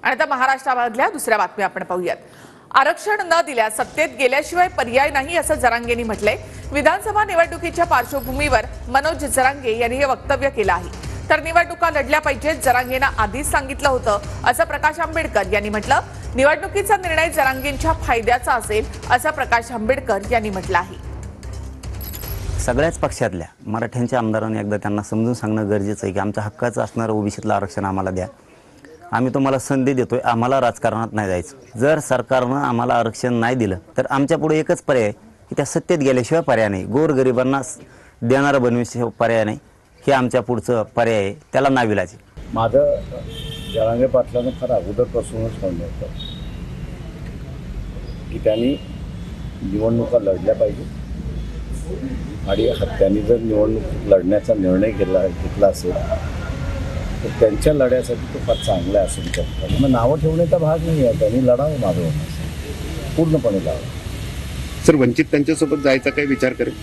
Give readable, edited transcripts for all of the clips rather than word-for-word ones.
आणि आता महाराष्ट्रामधल्या दुसऱ्या बातमी आपण पाहूयात। आरक्षण न दिल्यास सत्तेत गेल्याशिवाय पर्याय नाही असं जरांगेंनी म्हटलंय। विधानसभा निवडणुकीच्या पार्श्वभूमीवर मनोज जरांगे यांनी हे वक्तव्य केलं आहे। तर निवडणुका लढल्या पाहिजेत, जरांगेंना आधीच सांगितलं होतं असं प्रकाश आंबेडकर यांनी म्हटलं। निवडणुकीचा निर्णय जरांगेंच्या फायद्याचा असेल असं प्रकाश आंबेडकर यांनी म्हटलं आहे। सगळ्याच पक्षातल्या मराठ्यांच्या आमदारांनी एकदा त्यांना समजून सांगणं गरजेचं आहे की आमच्या हक्काचं असणारं ओबीसीतलं आरक्षण आम्हाला द्या। आम्ही तुम्हाला संधी देतोय, आम्हाला राजकारणात नाही जायचं। जर सरकारनं आम्हाला आरक्षण नाही दिलं तर आमच्या पुढे एकच पर्याय आहे की त्या सत्तेत गेल्याशिवाय पर्याय नाही। गोरगरिबांना देणारं बनविल्याशिवाय पर्याय नाही, हे आमच्या पुढचं पर्याय आहे, त्याला नाविलाज आहे। माझं जरांगे पाटलांना फार अगोदरपासूनच म्हणणं होतं की त्यांनी निवडणुका लढल्या पाहिजे आणि त्यांनी जर निवडणूक लढण्याचा निर्णय घेतला असेल तर त्यांच्या लढ्यासाठी तो फार चांगला असेल। मग नावं ठेवण्याचा भाग नाही आहे, त्यांनी लढावं मागं होण्यासाठी पूर्णपणे लढावं। सर, वंचित त्यांच्यासोबत जायचा काही विचार करेल?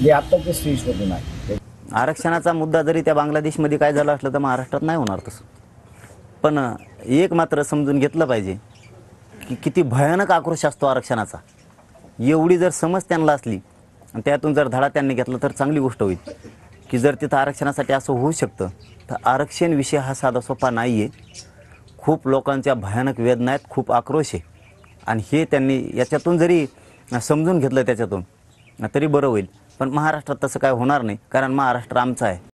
जे आत्ताच्या स्टेजमध्ये नाही। आरक्षणाचा मुद्दा जरी त्या बांगलादेशमध्ये काय झालं असलं तर महाराष्ट्रात नाही होणार तसं। पण एक मात्र समजून घेतलं पाहिजे की किती भयानक आक्रोश असतो आरक्षणाचा। एवढी जर समज त्यांना असली आणि त्यातून जर धडा त्यांनी घेतला तर चांगली गोष्ट होईल की जर तिथं आरक्षणासाठी असं होऊ शकतं तर आरक्षण विषय हा साधा सोपा नाही आहे। खूप लोकांच्या भयानक वेदना आहेत, खूप आक्रोश आहे आणि हे त्यांनी याच्यातून जरी समजून घेतलं त्याच्यातून तरी बरं होईल। पण महाराष्ट्रात तसं काय होणार नाही, कारण महाराष्ट्र आमचा आहे।